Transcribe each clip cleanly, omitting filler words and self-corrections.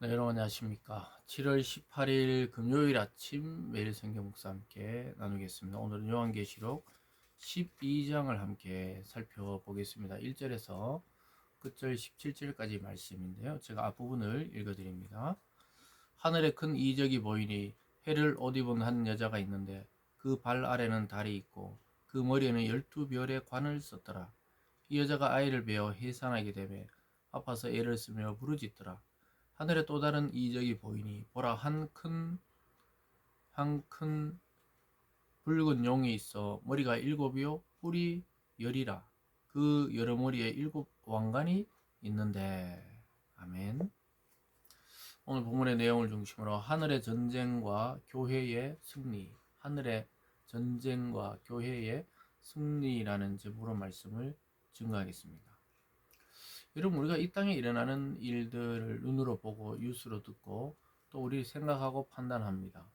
네, 여러분 안녕하십니까. 7월 18일 금요일 아침 매일 성경 묵상 함께 나누겠습니다. 오늘은 요한계시록 12장을 함께 살펴보겠습니다. 1절에서 끝절 17절까지 말씀인데요. 제가 앞부분을 읽어드립니다. 하늘에 큰 이적이 보이니 해를 옷 입은 한 여자가 있는데 그 발 아래는 달이 있고 그 머리에는 12별의 관을 썼더라. 이 여자가 아이를 베어 해산하게 되매 아파서 애를 쓰며 부르짖더라. 하늘에 또 다른 이적이 보이니 보라 한 큰 붉은 용이 있어 머리가 일곱이요 뿔이 열이라. 그 여러 머리에 일곱 왕관이 있는데. 아멘. 오늘 본문의 내용을 중심으로 하늘의 전쟁과 교회의 승리, 하늘의 전쟁과 교회의 승리라는 제목으로 말씀을 증거하겠습니다. 여러분, 우리가 이 땅에 일어나는 일들을 눈으로 보고 뉴스로 듣고 또 우리 생각하고 판단합니다.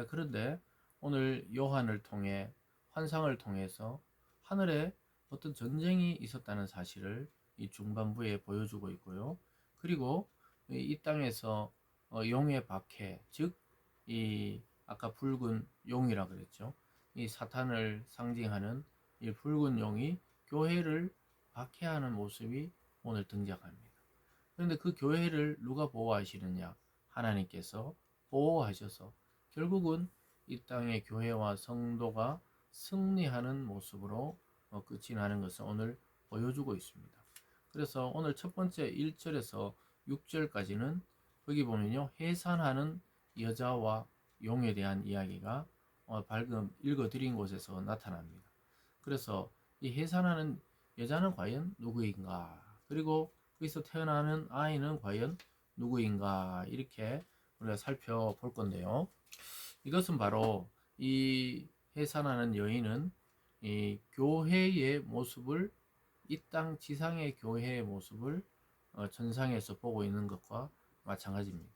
그런데 오늘 요한을 통해 환상을 통해서 하늘에 어떤 전쟁이 있었다는 사실을 이 중반부에 보여주고 있고요. 그리고 이 땅에서 용의 박해, 즉 이 아까 붉은 용이라 그랬죠. 이 사탄을 상징하는 이 붉은 용이 교회를 박해하는 모습이 오늘 등장합니다. 그런데 그 교회를 누가 보호하시느냐? 하나님께서 보호하셔서 결국은 이 땅의 교회와 성도가 승리하는 모습으로 끝이 나는 것을 오늘 보여주고 있습니다. 그래서 오늘 첫 번째 1절에서 6절까지는 거기 보면요, 해산하는 여자와 용에 대한 이야기가 방금 읽어드린 곳에서 나타납니다. 그래서 이 해산하는 여자는 과연 누구인가? 그리고 거기서 태어나는 아이는 과연 누구인가? 이렇게 우리가 살펴볼 건데요. 이것은 바로 이 해산하는 여인은 이 교회의 모습을, 이 땅 지상의 교회의 모습을 천상에서 보고 있는 것과 마찬가지입니다.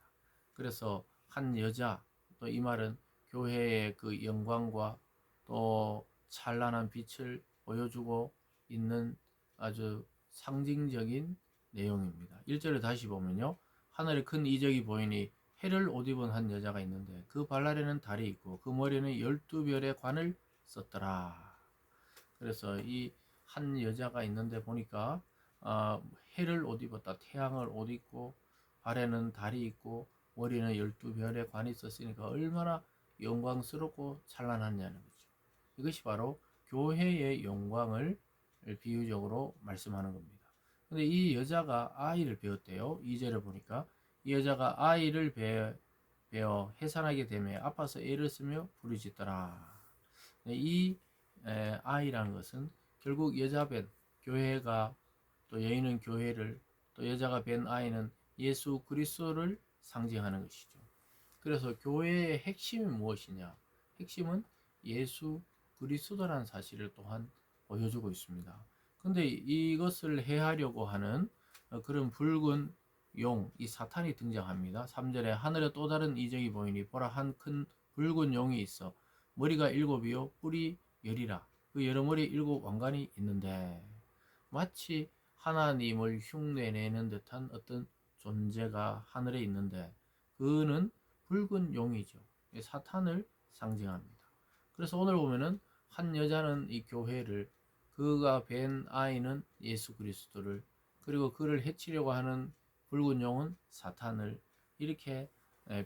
그래서 한 여자, 또 이 말은 교회의 그 영광과 또 찬란한 빛을 보여주고 있는 아주 상징적인 내용입니다. 1절을 다시 보면요, 하늘에 큰 이적이 보이니 해를 옷 입은 한 여자가 있는데 그 발날에는 달이 있고 그 머리에는 12별의 관을 썼더라. 그래서 이 한 여자가 있는데 보니까 해를 옷 입었다. 태양을 옷 입고 발에는 달이 있고 머리는 12별의 관이 있었으니까 얼마나 영광스럽고 찬란하냐는 거죠. 이것이 바로 교회의 영광을 비유적으로 말씀하는 겁니다. 근데 이 여자가 아이를 배웠대요. 2절에 보니까 이 여자가 아이를 베어 해산하게 되매 아파서 애를 쓰며 부르짖더라. 이 아이라는 것은 결국 여자 벤 교회가, 또 여인은 교회를, 또 여자가 벤 아이는 예수 그리스도를 상징하는 것이죠. 그래서 교회의 핵심이 무엇이냐? 핵심은 예수 그리스도라는 사실을 또한 보여주고 있습니다. 근데 이것을 해하려고 하는 그런 붉은 용, 이 사탄이 등장합니다. 3절에 하늘에 또 다른 이적이 보이니 보라 한 큰 붉은 용이 있어 머리가 일곱이요 뿔이 열이라. 그 여러 머리에 일곱 왕관이 있는데, 마치 하나님을 흉내내는 듯한 어떤 존재가 하늘에 있는데 그는 붉은 용이죠. 사탄을 상징합니다. 그래서 오늘 보면은 한 여자는 이 교회를, 그가 뵌 아이는 예수 그리스도를, 그리고 그를 해치려고 하는 붉은 용은 사탄을, 이렇게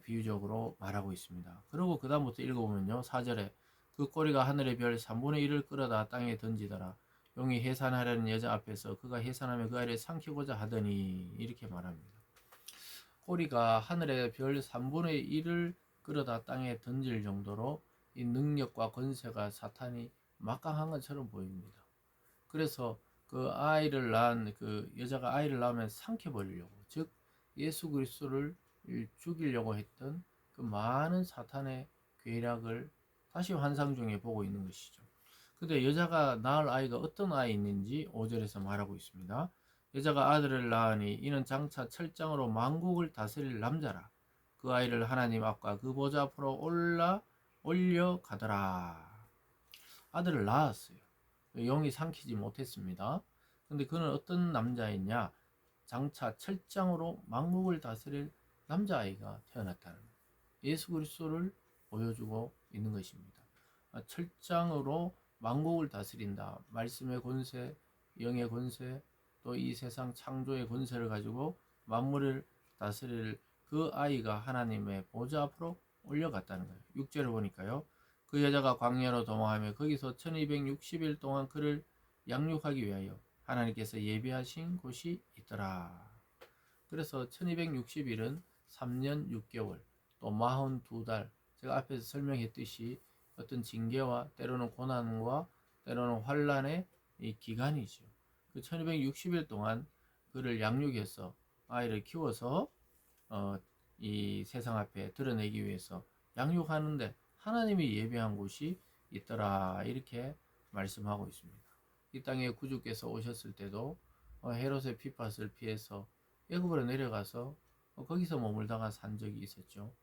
비유적으로 말하고 있습니다. 그리고 그 다음부터 읽어보면요, 4절에 그 꼬리가 하늘의 별 3분의 1을 끌어다 땅에 던지더라. 용이 해산하려는 여자 앞에서 그가 해산하며 그 아이를 삼키고자 하더니, 이렇게 말합니다. 꼬리가 하늘의 별 3분의 1을 끌어다 땅에 던질 정도로 이 능력과 권세가 사탄이 막강한 것처럼 보입니다. 그래서 그 아이를 낳은 그 여자가 아이를 낳으면 삼켜버리려고, 즉 예수 그리스도를 죽이려고 했던 그 많은 사탄의 계략을 다시 환상 중에 보고 있는 것이죠. 근데 여자가 낳을 아이가 어떤 아이인지 5절에서 말하고 있습니다. 여자가 아들을 낳으니 이는 장차 철장으로 만국을 다스릴 남자라. 그 아이를 하나님 앞과 그 보좌 앞으로 올려가더라. 아들을 낳았어요. 영이 삼키지 못했습니다. 근데 그는 어떤 남자였냐? 장차 철장으로 만국을 다스릴 남자아이가 태어났다는 거예요. 예수 그리스도를 보여주고 있는 것입니다. 철장으로 만국을 다스린다. 말씀의 권세, 영의 권세, 또 이 세상 창조의 권세를 가지고 만물을 다스릴 그 아이가 하나님의 보좌 앞으로 올려갔다는 거예요. 6절을 보니까요. 그 여자가 광야로 도망하며 거기서 1260일 동안 그를 양육하기 위하여 하나님께서 예비하신 곳이 있더라. 그래서 1260일은 3년 6개월, 또 42달, 제가 앞에서 설명했듯이 어떤 징계와 때로는 고난과 때로는 환란의 이 기간이죠. 그 1260일 동안 그를 양육해서 아이를 키워서 이 세상 앞에 드러내기 위해서 양육하는데 하나님이 예비한 곳이 있더라, 이렇게 말씀하고 있습니다. 이 땅에 구주께서 오셨을 때도 헤롯의 핍박을 피해서 애굽으로 내려가서 거기서 머물다가 산 적이 있었죠.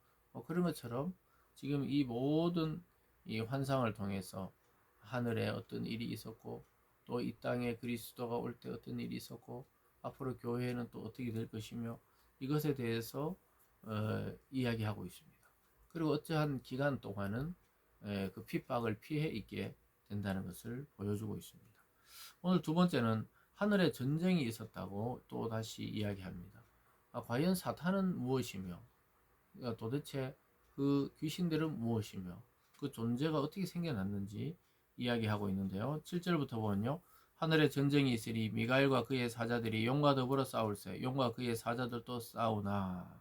그런 것처럼 지금 이 모든 이 환상을 통해서 하늘에 어떤 일이 있었고, 또 이 땅에 그리스도가 올 때 어떤 일이 있었고, 앞으로 교회는 또 어떻게 될 것이며, 이것에 대해서 이야기하고 있습니다. 그리고 어떠한 기간 동안은 그 핍박을 피해 있게 된다는 것을 보여주고 있습니다. 오늘 두 번째는 하늘에 전쟁이 있었다고 또 다시 이야기합니다. 과연 사탄은 무엇이며, 도대체 그 귀신들은 무엇이며, 그 존재가 어떻게 생겨났는지 이야기하고 있는데요. 7절부터 보면요. 하늘에 전쟁이 있으리 미가엘과 그의 사자들이 용과 더불어 싸울세. 용과 그의 사자들도 싸우나.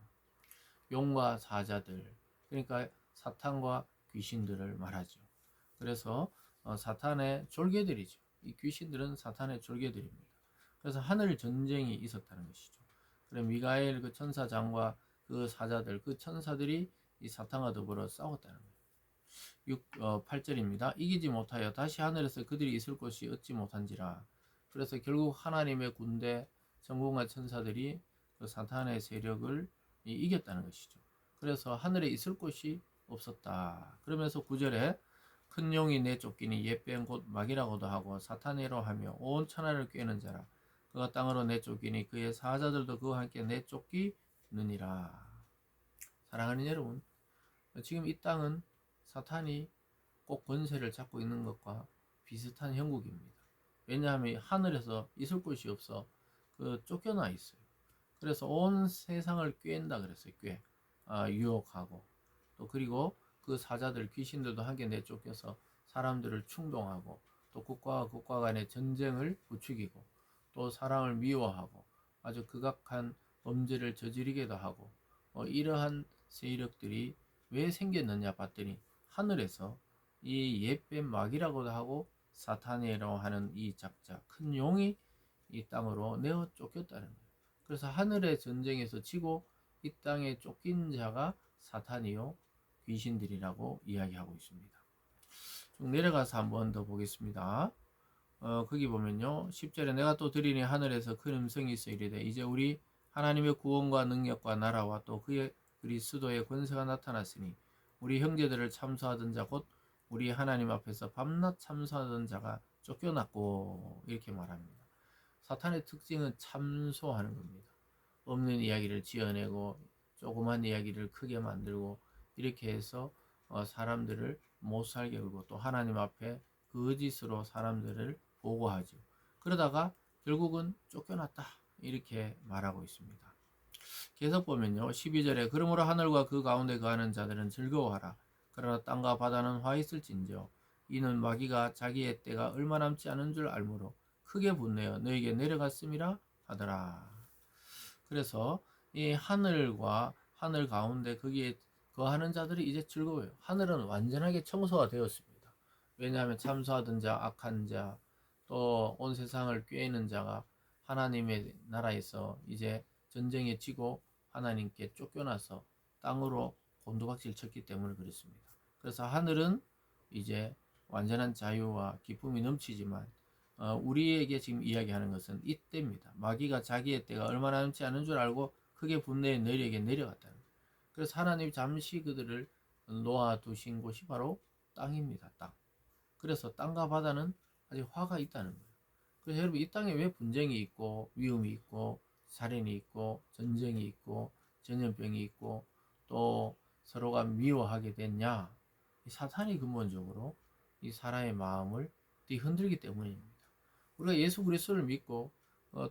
용과 사자들, 그러니까 사탄과 귀신들을 말하죠. 그래서 사탄의 졸개들이죠. 이 귀신들은 사탄의 졸개들입니다. 그래서 하늘 전쟁이 있었다는 것이죠. 그래 미가엘 그 천사장과 그 사자들, 그 천사들이 이 사탄과 더불어 싸웠다는 거예요. 8절입니다. 이기지 못하여 다시 하늘에서 그들이 있을 곳이 얻지 못한지라. 그래서 결국 하나님의 군대, 천군과 천사들이 그 사탄의 세력을 이겼다는 것이죠. 그래서 하늘에 있을 곳이 없었다. 그러면서 9절에 큰 용이 내쫓기니 옛뱀 곧 마귀라고도 하고 사탄이라 하며 온 천하를 꿰는 자라. 그가 땅으로 내쫓기니 그의 사자들도 그와 함께 내쫓기느니라. 사랑하는 여러분, 지금 이 땅은 사탄이 꼭 권세를 잡고 있는 것과 비슷한 형국입니다. 왜냐하면 하늘에서 있을 곳이 없어 쫓겨나 있어요. 그래서 온 세상을 꿰는다 그랬어요. 유혹하고, 또 그리고 그 사자들 귀신들도 함께 내쫓겨서 사람들을 충동하고, 또 국가와 국가 간의 전쟁을 부추기고, 또 사람을 미워하고 아주 극악한 범죄를 저지르기도 하고, 이러한 세력들이 왜 생겼느냐 봤더니 하늘에서 이 옛뱀 마귀라고도 하고 사탄이라고 하는 이 작자 큰 용이 이 땅으로 내어 쫓겼다는 거예요. 그래서 하늘의 전쟁에서 지고 이 땅에 쫓긴 자가 사탄이요 귀신들이라고 이야기하고 있습니다. 좀 내려가서 한번 더 보겠습니다. 거기 보면요. 10절에 내가 또 들으니 하늘에서 큰 음성이 있어 이르되 이제 우리 하나님의 구원과 능력과 나라와 또 그의 그리스도의 권세가 나타났으니 우리 형제들을 참소하던 자 곧 우리 하나님 앞에서 밤낮 참소하던 자가 쫓겨났고, 이렇게 말합니다. 사탄의 특징은 참소하는 겁니다. 없는 이야기를 지어내고 조그만 이야기를 크게 만들고 이렇게 해서 사람들을 못 살게 하고, 또 하나님 앞에 거짓으로 사람들을 보고하죠. 그러다가 결국은 쫓겨났다, 이렇게 말하고 있습니다. 계속 보면요. 12절에 그러므로 하늘과 그 가운데 거하는 자들은 즐거워하라. 그러나 땅과 바다는 화 있을진저 이는 마귀가 자기의 때가 얼마 남지 않은 줄 알므로 크게 분내어 너에게 내려갔음이라 하더라. 그래서 이 하늘과 하늘 가운데 거기에 거하는 자들이 이제 즐거워요. 하늘은 완전하게 청소가 되었습니다. 왜냐하면 참소하던 자, 악한 자, 또 온 세상을 꾀는 자가 하나님의 나라에서 이제 전쟁에 지고 하나님께 쫓겨나서 땅으로 곤두박질 쳤기 때문에 그렇습니다. 그래서 하늘은 이제 완전한 자유와 기쁨이 넘치지만 우리에게 지금 이야기하는 것은 이때입니다. 마귀가 자기의 때가 얼마나 남지 않은 줄 알고 크게 분내에 너희에게 내려갔다는 거예요. 그래서 하나님이 잠시 그들을 놓아두신 곳이 바로 땅입니다. 땅. 그래서 땅과 바다는 아직 화가 있다는 거예요. 그래서 여러분, 이 땅에 왜 분쟁이 있고 위험이 있고 살인이 있고 전쟁이 있고 전염병이 있고 또 서로가 미워하게 됐냐? 사탄이 근본적으로 이 사람의 마음을 뒤흔들기 때문입니다. 우리가 예수 그리스도를 믿고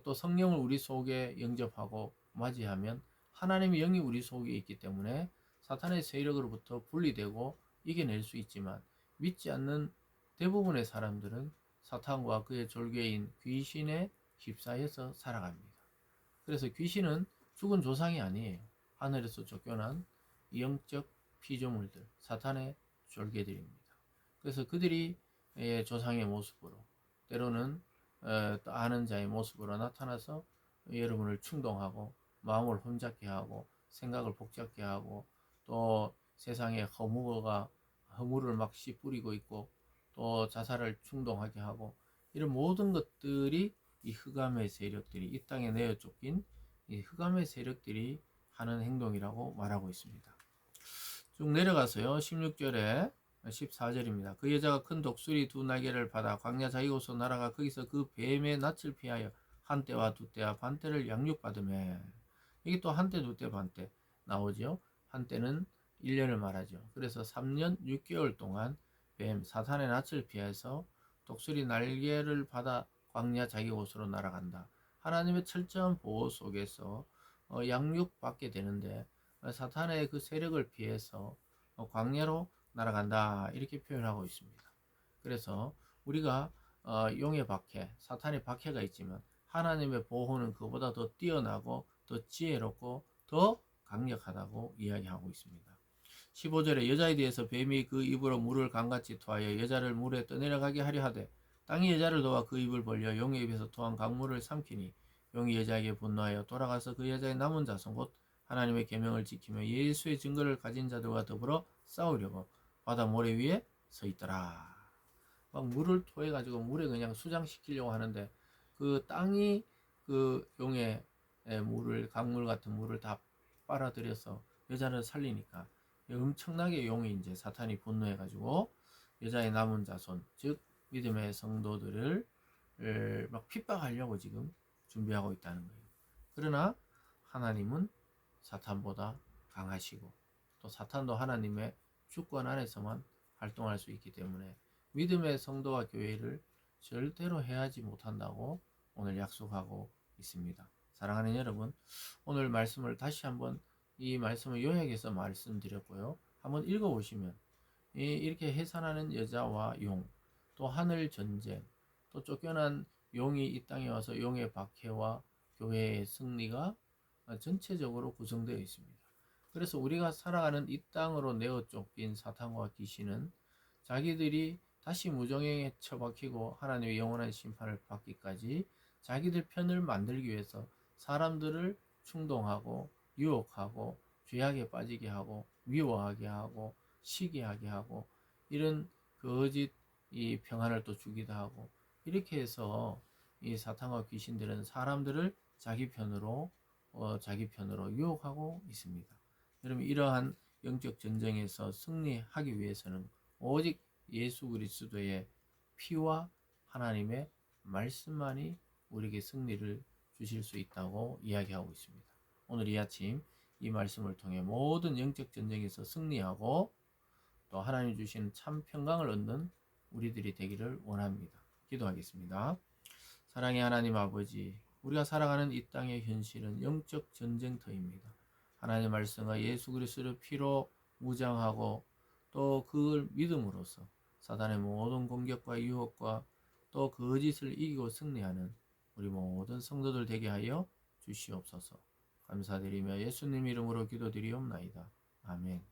또 성령을 우리 속에 영접하고 맞이하면 하나님의 영이 우리 속에 있기 때문에 사탄의 세력으로부터 분리되고 이겨낼 수 있지만, 믿지 않는 대부분의 사람들은 사탄과 그의 졸개인 귀신에 휩싸여서 살아갑니다. 그래서 귀신은 죽은 조상이 아니에요. 하늘에서 쫓겨난 영적 피조물들, 사탄의 졸개들입니다. 그래서 그들이 조상의 모습으로, 때로는 아는 자의 모습으로 나타나서 여러분을 충동하고 마음을 혼잡게 하고 생각을 복잡게 하고, 또 세상에 허물을 막 씨뿌리고 있고 또 자살을 충동하게 하고, 이런 모든 것들이 이 흑암의 세력들이, 이 땅에 내어 쫓긴 이 흑암의 세력들이 하는 행동이라고 말하고 있습니다. 쭉 내려가서요, 16절에 14절입니다. 그 여자가 큰 독수리 두 날개를 받아 광야 자기 곳으로 날아가 거기서 그 뱀의 낯을 피하여 한 때와 두 때와 반 때를 양육받으며, 이게 또 한 때, 두 때, 반 때 나오죠. 한 때는 1년을 말하죠. 그래서 3년 6개월 동안 뱀 사탄의 낯을 피해서 독수리 날개를 받아 광야 자기 곳으로 날아간다. 하나님의 철저한 보호 속에서 양육받게 되는데, 사탄의 그 세력을 피해서 광야로 날아간다, 이렇게 표현하고 있습니다. 그래서 우리가 용의 박해, 사탄의 박해가 있지만 하나님의 보호는 그보다 더 뛰어나고 더 지혜롭고 더 강력하다고 이야기하고 있습니다. 15절에 여자에 대해서 뱀이 그 입으로 물을 강같이 토하여 여자를 물에 떠내려가게 하려 하되, 땅이 여자를 도와 그 입을 벌려 용의 입에서 토한 강물을 삼키니 용이 여자에게 분노하여 돌아가서 그 여자의 남은 자손 곧 하나님의 계명을 지키며 예수의 증거를 가진 자들과 더불어 싸우려고 바다 모래 위에 서 있더라. 막 물을 토해 가지고 물에 그냥 수장시키려고 하는데, 그 땅이 그 용의 물을, 강물 같은 물을 다 빨아들여서 여자를 살리니까 엄청나게 용이, 이제 사탄이 분노해 가지고 여자의 남은 자손, 즉 믿음의 성도들을 막 핍박하려고 지금 준비하고 있다는 거예요. 그러나 하나님은 사탄보다 강하시고 또 사탄도 하나님의 주권 안에서만 활동할 수 있기 때문에 믿음의 성도와 교회를 절대로 해하지 못한다고 오늘 약속하고 있습니다. 사랑하는 여러분, 오늘 말씀을 다시 한번, 이 말씀을 요약해서 말씀드렸고요. 한번 읽어보시면 이렇게 해산하는 여자와 용, 또 하늘 전쟁, 또 쫓겨난 용이 이 땅에 와서 용의 박해와 교회의 승리가 전체적으로 구성되어 있습니다. 그래서 우리가 살아가는 이 땅으로 내어 쫓긴 사탄과 귀신은 자기들이 다시 무정행에 처박히고 하나님의 영원한 심판을 받기까지 자기들 편을 만들기 위해서 사람들을 충동하고 유혹하고 죄악에 빠지게 하고 미워하게 하고 시기하게 하고, 이런 거짓 이 평안을 또 주기도 하고, 이렇게 해서 이 사탄과 귀신들은 사람들을 자기 편으로 유혹하고 있습니다. 여러분, 이러한 영적 전쟁에서 승리하기 위해서는 오직 예수 그리스도의 피와 하나님의 말씀만이 우리에게 승리를 주실 수 있다고 이야기하고 있습니다. 오늘 이 아침 이 말씀을 통해 모든 영적 전쟁에서 승리하고 또 하나님 주신 참 평강을 얻는 우리들이 되기를 원합니다. 기도하겠습니다. 사랑의 하나님 아버지, 우리가 살아가는 이 땅의 현실은 영적 전쟁터입니다. 하나님의 말씀과 예수 그리스도의 피로 무장하고 또 그걸 믿음으로써 사단의 모든 공격과 유혹과 또 거짓을 이기고 승리하는 우리 모든 성도들 되게 하여 주시옵소서. 감사드리며 예수님 이름으로 기도드리옵나이다. 아멘.